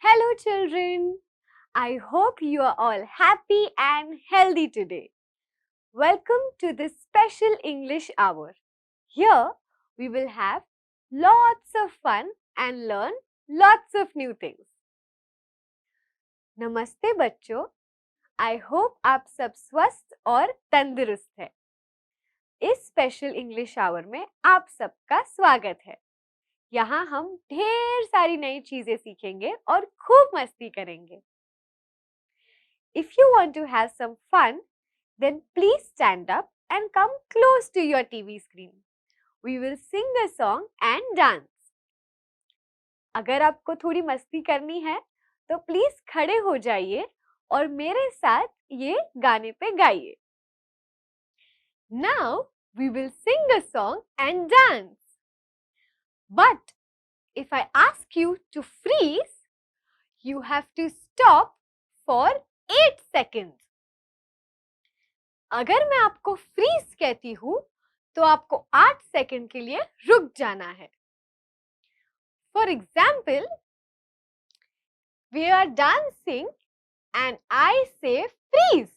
Hello children, I hope you are all happy and healthy today. Welcome to this special English hour. Here we will have lots of fun and learn lots of new things. नमस्ते बच्चों, I hope आप सब स्वस्थ और तंदुरुस्त हैं। इस special English our में आप सबका स्वागत है। यहाँ हम ढेर सारी नई चीजें सीखेंगे और खूब मस्ती करेंगे। If you want to have some fun, then please stand up and come close to your TV screen. We will sing a song and dance. अगर आपको थोड़ी मस्ती करनी है, तो प्लीज खड़े हो जाइए और मेरे साथ ये गाने पे गाइए। Now we will sing a song and dance. But if I ask you to freeze, you have to stop for 8 seconds. अगर मैं आपको फ्रीज कहती हूँ, तो आपको 8 सेकंड के लिए रुक जाना है। For example, we are dancing and I say freeze.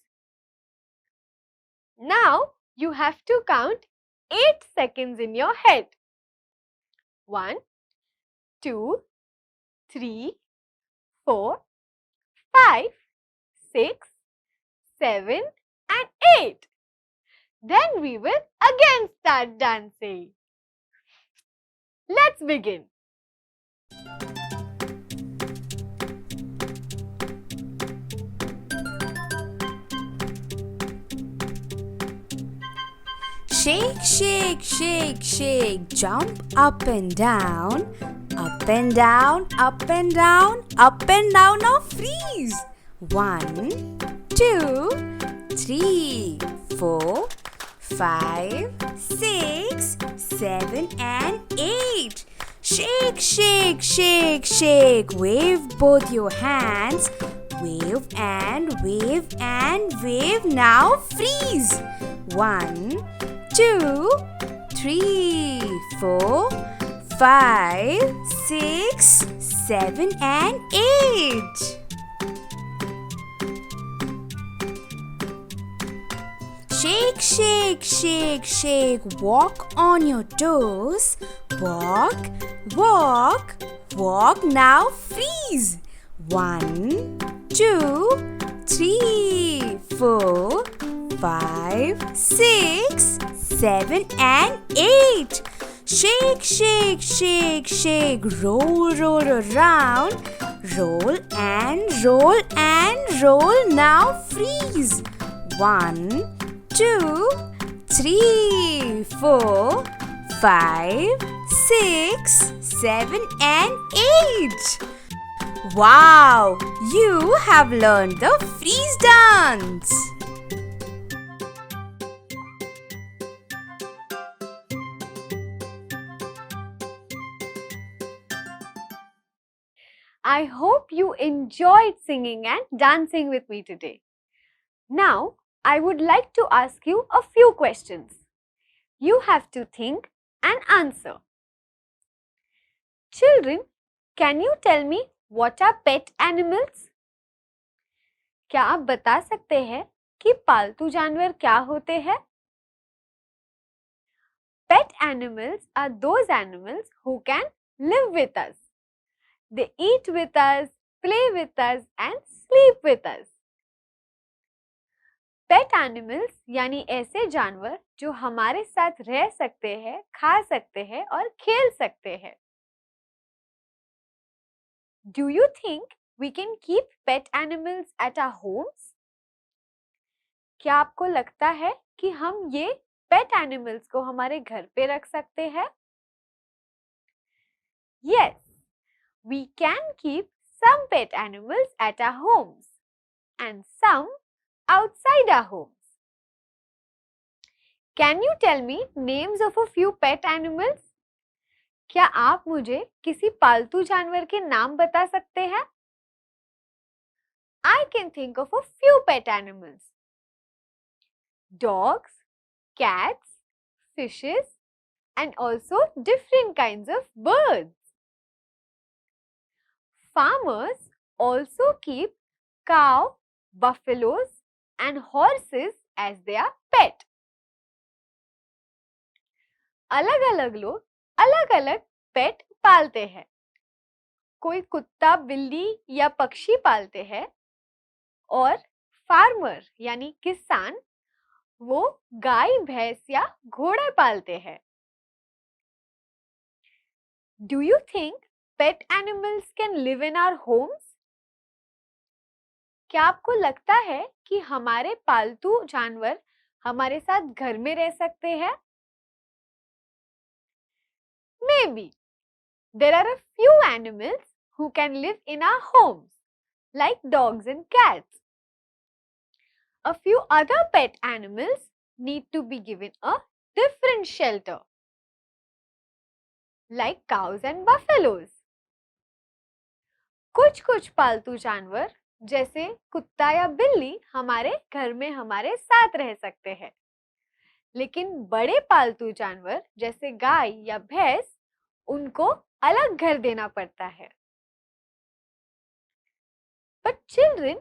Now you have to count 8 seconds in your head. 1, 2, 3, 4, 5, 6, 7 and 8. Then we will again start dancing. Let's begin. Shake, shake, shake, shake, jump up and down, up and down, up and down, up and down. Now freeze. 1, 2, 3, 4, 5, 6, 7 and 8. Shake, shake, shake, shake. Wave both your hands. Wave and wave and wave. Now freeze. 1, 2, 3, 4, 5, 6, 7 and 8. Shake, shake, shake, shake. Walk on your toes. Walk, walk, walk. Now freeze. 1, 2, 3, 4, 5, 6, 7 and 8. Shake, shake, shake, shake. Roll, roll around. Roll and roll and roll. Now freeze. 1, 2, 3, 4, 5, 6, 7 and 8. Wow! You have learned the freeze dance. I hope you enjoyed singing and dancing with me today. Now, I would like to ask you a few questions. You have to think and answer. Children, can you tell me what are pet animals? क्या आप बता सकते हैं कि पालतू जानवर क्या होते हैं? Pet animals are those animals who can live with us. They eat with us, play with us and sleep with us. Pet animals यानी ऐसे जानवर जो हमारे साथ रह सकते हैं, खा सकते हैं और खेल सकते हैं। Do you think we can keep pet animals at our homes? क्या आपको लगता है कि हम ये पेट एनिमल्स को हमारे घर पे रख सकते हैं? Yes, we can keep some pet animals at our homes and some outside our homes. Can you tell me names of a few pet animals? क्या आप मुझे किसी पालतू जानवर के नाम बता सकते हैं? I can think of a few pet animals. Dogs, cats, fishes, and also different kinds of birds. Farmers also keep cow, buffaloes, and horses as their pet. अलग-अलग लोग अलग-अलग पेट पालते हैं। कोई कुत्ता, बिल्ली या पक्षी पालते हैं और फार्मर यानी किसान वो गाय, भैंस या घोड़े पालते हैं। Do you think pet animals can live in our homes? क्या आपको लगता है कि हमारे पालतू जानवर हमारे साथ घर में रह सकते हैं? Maybe. There are a few animals who can live in our homes, like dogs and cats. A few other pet animals need to be given a different shelter, like cows and buffaloes. कुछ पालतू जानवर जैसे कुत्ता या बिल्ली हमारे घर में हमारे साथ रह सकते हैं, लेकिन बड़े पालतू जानवर जैसे गाय या भैंस उनको अलग घर देना पड़ता है। But children,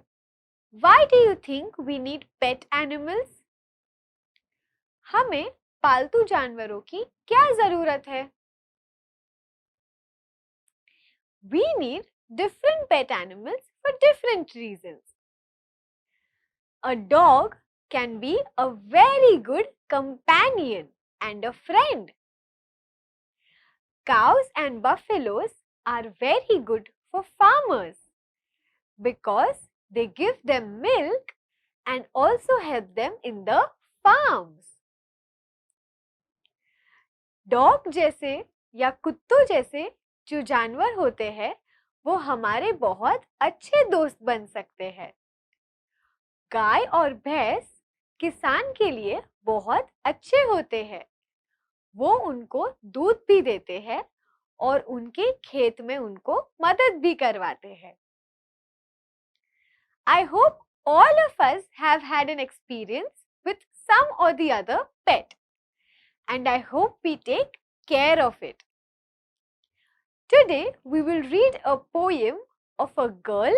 why do you think we need pet animals? हमें पालतू जानवरों की क्या जरूरत है? We need different pet animals for different reasons. A dog can be a very good companion and a friend. Cows and buffaloes are very good for farmers because they give them milk and also help them in the farms. Dog जैसे या कुत्तों जैसे जो जानवर होते हैं वो हमारे बहुत अच्छे दोस्त बन सकते हैं। गाय और भैंस किसान के लिए बहुत अच्छे होते हैं। वो उनको दूध भी देते हैं और उनके खेत में उनको मदद भी करवाते हैं। I hope all of us have had an experience with some or the other pet, and I hope we take care of it. Today we will read a poem of a girl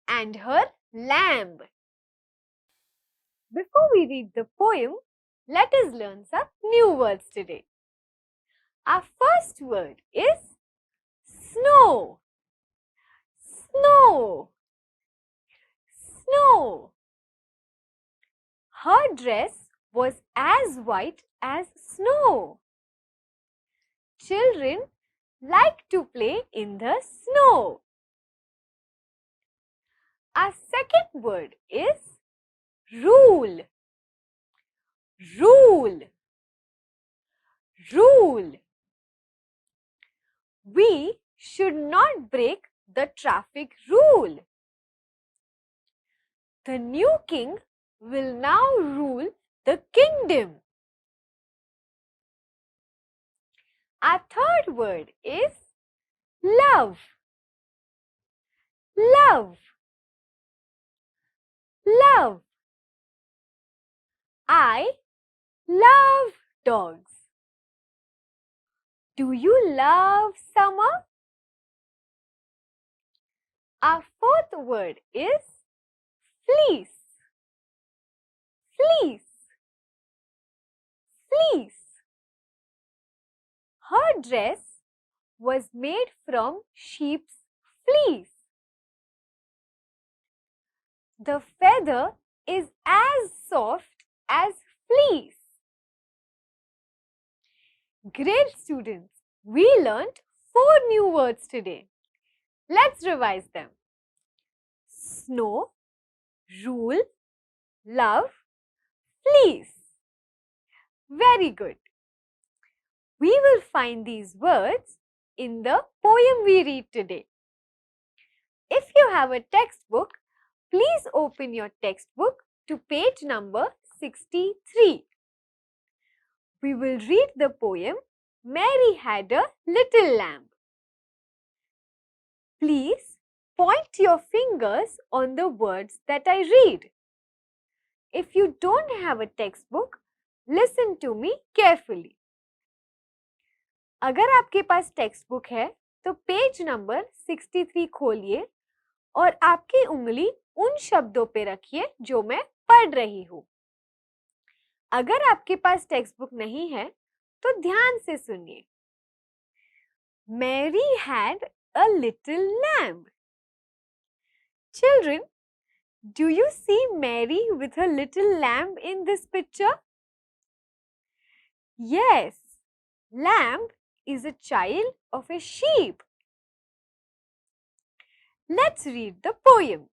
and her lamb. Before we read the poem, let us learn some new words today. Our first word is snow. Snow. Snow. Her dress was as white as snow. Children like to play in the snow. Our second word is rule. Rule. Rule. We should not break the traffic rule. The new king will now rule the kingdom. Our third word is love. Love. Love. I love dogs. Do you love summer? Our fourth word is fleece. Fleece. Fleece. Her dress was made from sheep's fleece. The feather is as soft as fleece. Great students, we learned 4 new words today. Let's revise them. Snow, rule, love, fleece. Very good. We will find these words in the poem we read today. If you have a textbook, please open your textbook to page number 63. We will read the poem Mary Had a Little Lamb. Please point your fingers on the words that I read. If you don't have a textbook, listen to me carefully. अगर आपके पास text book है तो page number 63 खोलिए और आपकी उंगली उन शब्दों पे रखिए जो मैं पढ़ रही हूँ। अगर आपके पास टेक्स्ट बुक नहीं है तो ध्यान से सुनिए। Mary had a little lamb. Children, do you see Mary with a little lamb in this picture? Yes, lamb is a child of a sheep. Let's read the poem.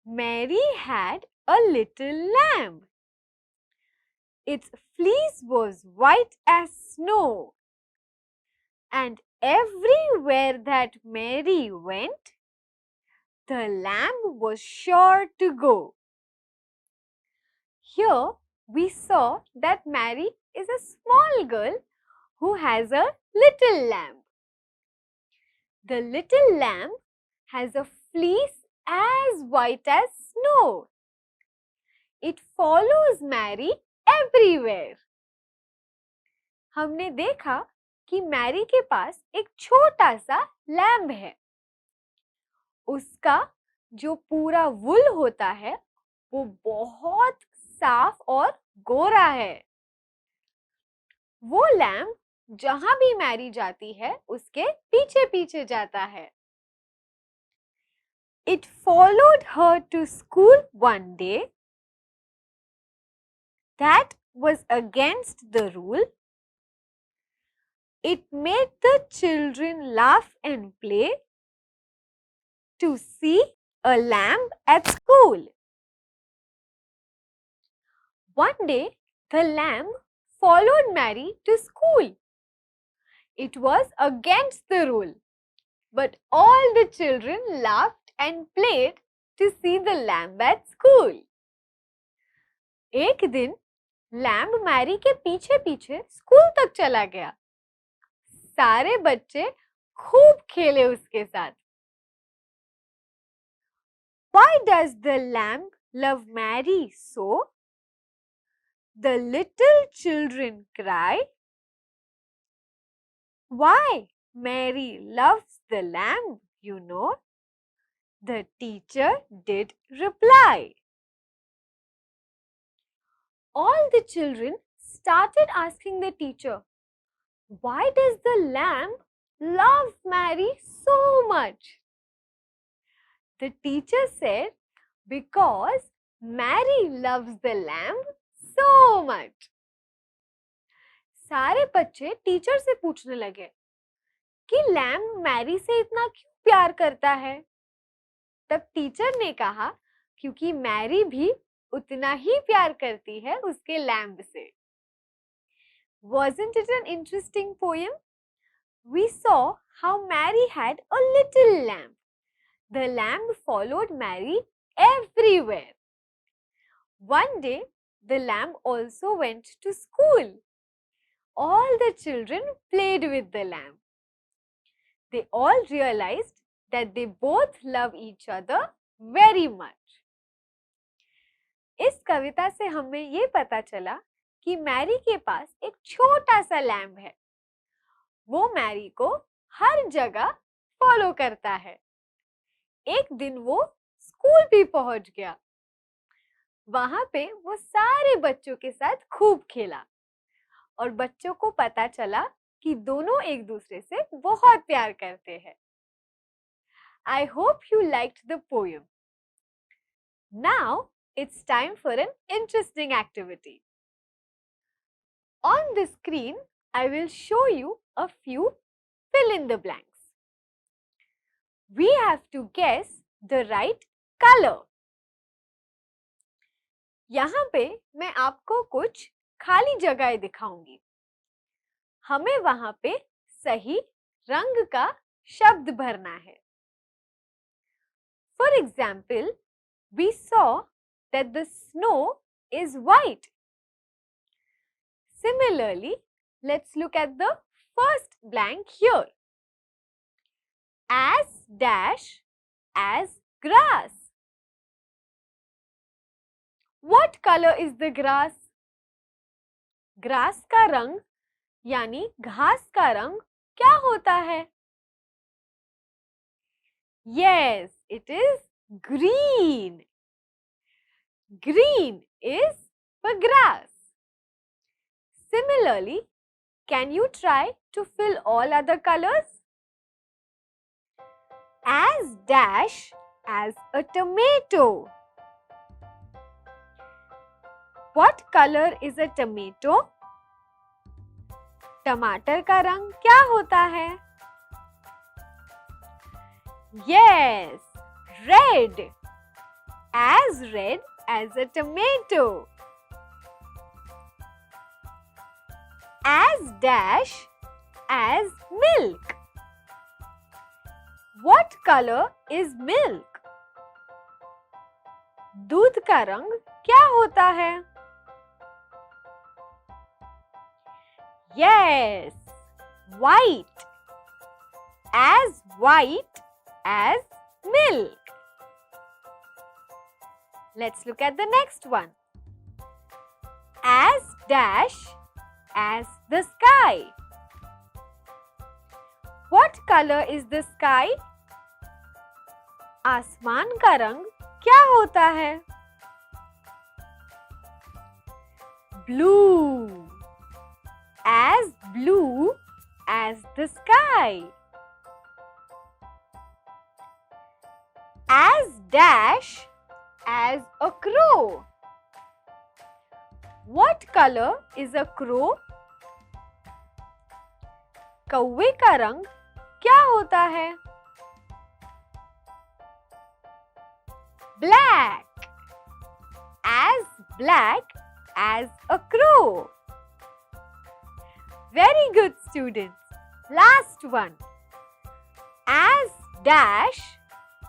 Mary had a little lamb. Its fleece was white as snow, and everywhere that Mary went, the lamb was sure to go. Here we saw that Mary is a small girl who has a little lamb. The little lamb has a fleece as white as snow. It follows Mary everywhere. हमने देखा कि Mary के पास एक छोटा सा lamb है। उसका जो पूरा वुल होता है वो बहुत साफ और गोरा है। वो लैम्ब जहां भी मैरी जाती है उसके पीछे पीछे जाता है। It followed her to school one day. That was against the rule. It made the children laugh and play to see a lamb at school. One day, the lamb followed Mary to school. It was against the rule, but all the children laughed and played to see the lamb at school. एक दिन lamb Mary के पीछे पीछे school तक चला गया। सारे बच्चे खूब खेले उसके साथ। Why does the lamb love Mary so? The little children cry. Why Mary loves the lamb, you know? The teacher did reply. All the children started asking the teacher, why does the lamb love Mary so much? The teacher said, because Mary loves the lamb so much. सारे बच्चे teacher से पूछने लगे कि lamb Mary से इतना क्यों प्यार करता है? तब टीचर ने कहा क्योंकि मैरी भी उतना ही प्यार करती है उसके लैम्ब से। Wasn't it an interesting poem? We saw how Mary had a little lamb. The lamb followed Mary everywhere. One day, the lamb also went to school. All the children played with the lamb. They all realized that they both love each other very much. इस कविता से हमें ये पता चला कि Mary के पास एक छोटा सा लैम्ब है। वो मैरी को हर जगह फॉलो करता है। एक दिन वो स्कूल भी पहुंच गया। वहां पे वो सारे बच्चों के साथ खूब खेला और बच्चों को पता चला कि दोनों एक दूसरे से बहुत प्यार करते हैं। I hope you liked the poem. Now it's time for an interesting activity. On the screen, I will show you a few fill in the blanks. We have to guess the right color. यहाँ पे मैं आपको कुछ खाली जगहें दिखाऊंगी. हमें वहां पे सही रंग का शब्द भरना है. For example, we saw that the snow is white. Similarly, let's look at the first blank here. As dash as grass. What color is the grass? Grass का रंग यानी घास का रंग क्या होता है? Yes, it is green. Green is for grass. Similarly, can you try to fill all other colors? As dash as a tomato. What color is a tomato? टमाटर का रंग क्या होता है? Yes, red. As red as a tomato. As dash as milk. What color is milk? दूध का रंग क्या होता है? Yes, white. As white as milk. Let's look at the next one. As dash as the sky. What color is the sky? आसमान का रंग क्या होता है? Blue. As blue as the sky. As dash as a crow. What color is a crow? कौवे का रंग क्या होता है? Black. As a crow. Very good, students. Last one. As dash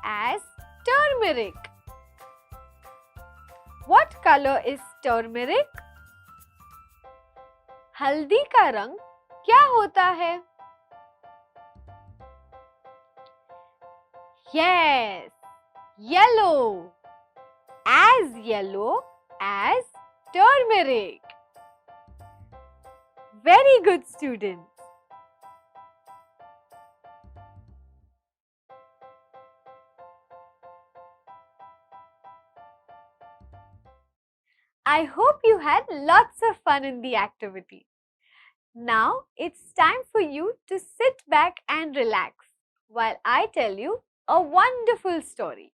as turmeric. What color is turmeric? हल्दी का रंग क्या होता है? Yes, yellow. Yellow as turmeric. Very good, students. I hope you had lots of fun in the activity. Now it's time for you to sit back and relax while I tell you a wonderful story.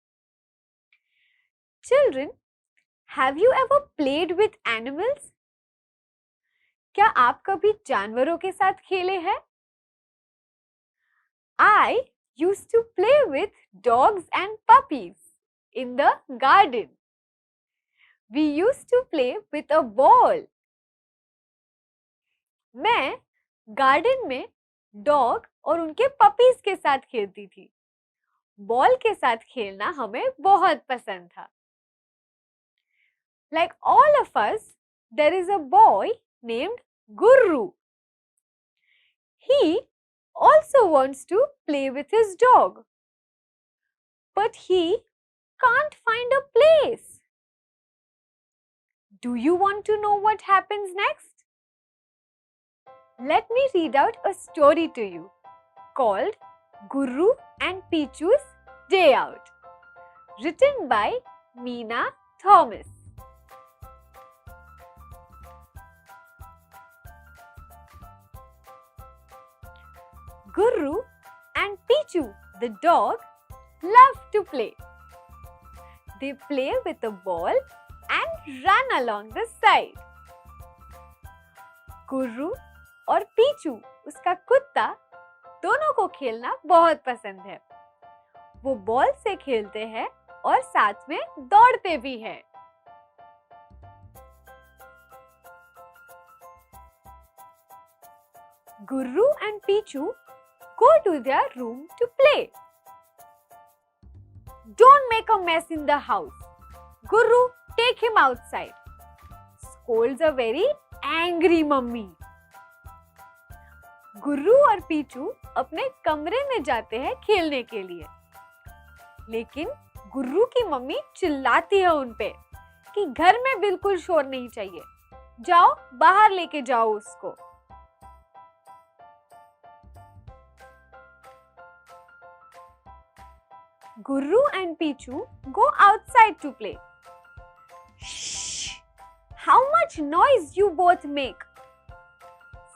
Children, have you ever played with animals? क्या आप कभी जानवरों के साथ खेले हैं? I used to play with dogs and puppies in the garden. We used to play with a ball. मैं garden में डॉग और उनके पपीज के साथ खेलती थी. बॉल के साथ खेलना हमें बहुत पसंद था. Like all of us, there is a boy named Gurru. He also wants to play with his dog, but he can't find a place. Do you want to know what happens next? Let me read out a story to you called Gurru and Pichu's Day Out, written by Meena Thomas. Gurru and Pichu, the dog, love to play. They play with a ball and run along the side. गुर्रू और Picchu, उसका कुत्ता, दोनों को खेलना बहुत पसंद है। वो बॉल से खेलते हैं और साथ में दौड़ते भी हैं। Gurru and Pichu go to their room to play. Don't make a mess in the house. Gurru, take him outside. Scolds a very angry mummy. गुर्रू और पीचू अपने कमरे में जाते हैं खेलने के लिए, लेकिन गुर्रू की मम्मी चिल्लाती है उनपे कि घर में बिल्कुल शोर नहीं चाहिए, जाओ बाहर लेके जाओ उसको। Gurru and Pichu go outside to play. Shh! How much noise you both make?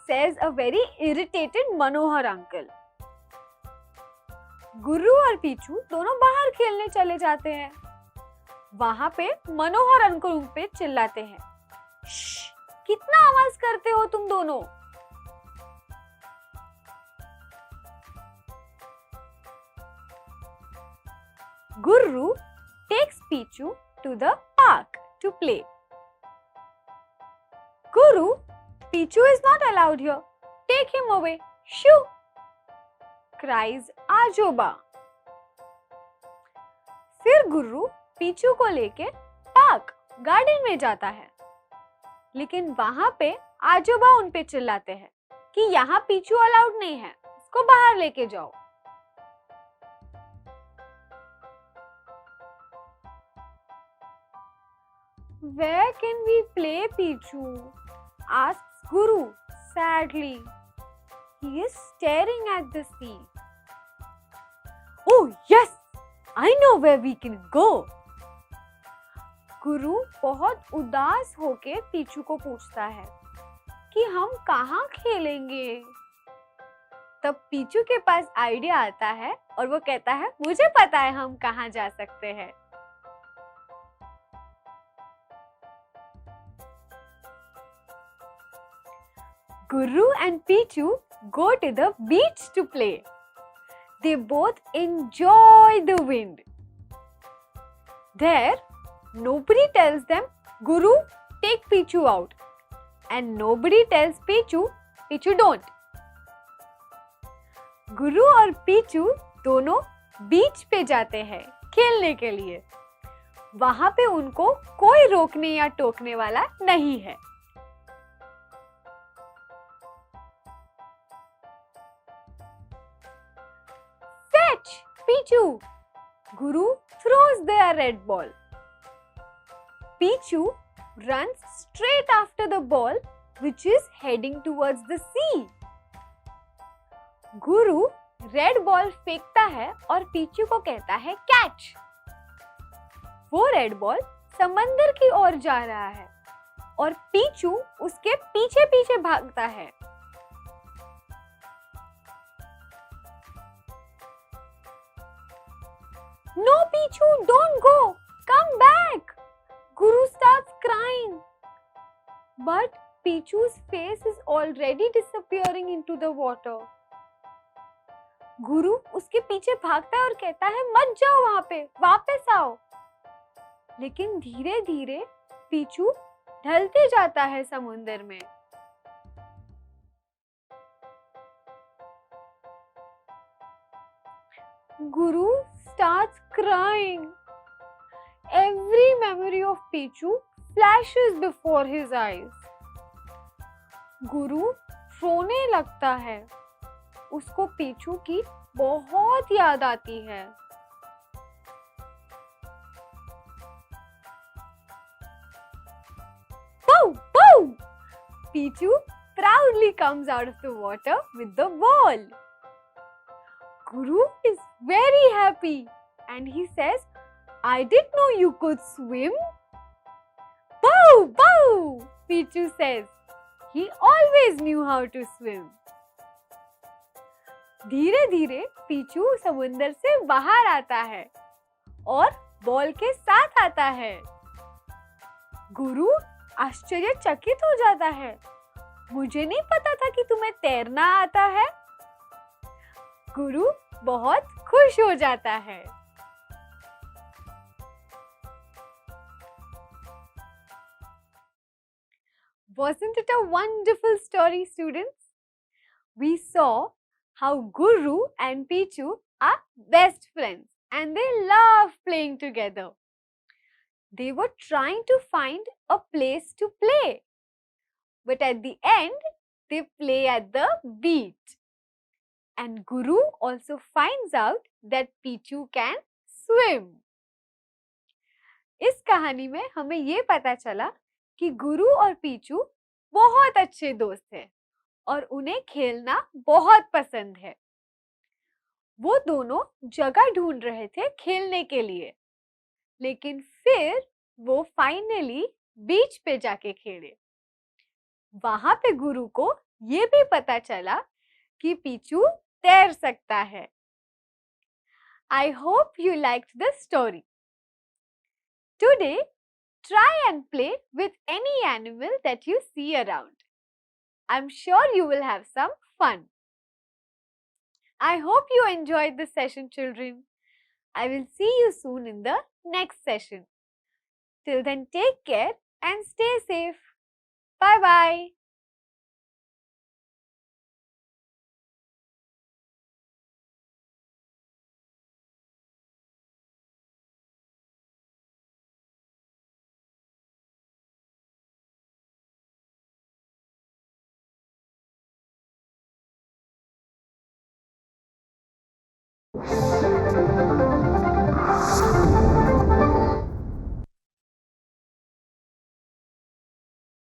Says a very irritated Manohar uncle. गुर्रू और पीचू दोनों बाहर खेलने चले जाते हैं। वहां पे मनोहर अंकल उन पे चिल्लाते हैं, श्श! कितना आवाज करते हो तुम दोनों? Gurru takes Pichu to the park to play. Gurru, Pichu is not allowed here. Take him away. Shoo! Cries Ajoba. फिर गुर्रू पीचू को लेके पार्क गार्डन में जाता है, लेकिन वहां पे आजोबा उन पे चिल्लाते हैं कि यहाँ पीचू अलाउड नहीं है, उसको बाहर लेके जाओ। Where can we play, Pichu? Asks Gurru sadly. He is staring at the sea. Oh yes, I know where we can go. गुरु बहुत उदास होके पीचू को पूछता है कि हम कहाँ खेलेंगे। तब पीचू के पास आइडिया आता है और वो कहता है, मुझे पता है हम कहाँ जा सकते हैं। Gurru and Pichu go to the beach to play. They both enjoy the wind. There, nobody tells them, Gurru, take Pichu out. And nobody tells Pichu, Pichu don't. गुरु और पीचू दोनों बीच पे जाते हैं खेलने के लिए। वहां पे उनको कोई रोकने या टोकने वाला नहीं है। Fetch, Pichu! Guru throws their red ball. Pichu runs straight after the ball, which is heading towards the sea. Guru red ball फेंकता है और पीचू को कहता है कैच। वो रेड बॉल समंदर की ओर जा रहा है और पीचू उसके पीछे पीछे भागता है। No, Pichu, don't go. Come back. Guru starts crying. But Pichu's face is already disappearing into the water. गुरु उसके पीछे भागता है और कहता है मत जाओ वहां पे, वापस आओ। लेकिन धीरे धीरे पीचू ढलते जाता है समुंदर में। Guru starts crying. Every memory of Pichu flashes before his eyes. गुरु रोने लगता है। उसको पीचू की बहुत याद आती है। Pow, pow! Pichu proudly comes out of the water with the ball. Guru is very happy and he says, I didn't know you could swim. Pow, pow! Pichu says, he always knew how to swim. धीरे धीरे Picchu समुंदर से बाहर आता है और ball के साथ आता है। गुरु आश्चर्यचकित हो जाता है। मुझे नहीं पता था कि तुम्हें तैरना आता है। गुरु बहुत खुश हो जाता है। Wasn't it a wonderful story, students? We saw how Guru and Pichu are best friends and they love playing together. They were trying to find a place to play, but at the end, they play at the beach. And Guru also finds out that Pichu can swim. इस कहानी में हमें ये पता चला कि गुरु और Picchu बहुत अच्छे दोस्त हैं और उन्हें खेलना बहुत पसंद है। वो दोनों जगह ढूंढ रहे थे खेलने के लिए, लेकिन फिर वो फाइनली बीच पे जाके खेले। वहां पे गुरु को ये भी पता चला कि पीचू तैर सकता है। I hope you liked the story. Today, try and play with any animal that you see around. I'm sure you will have some fun. I hope you enjoyed the session, children. I will see you soon in the next session. Till then, take care and stay safe. Bye-bye.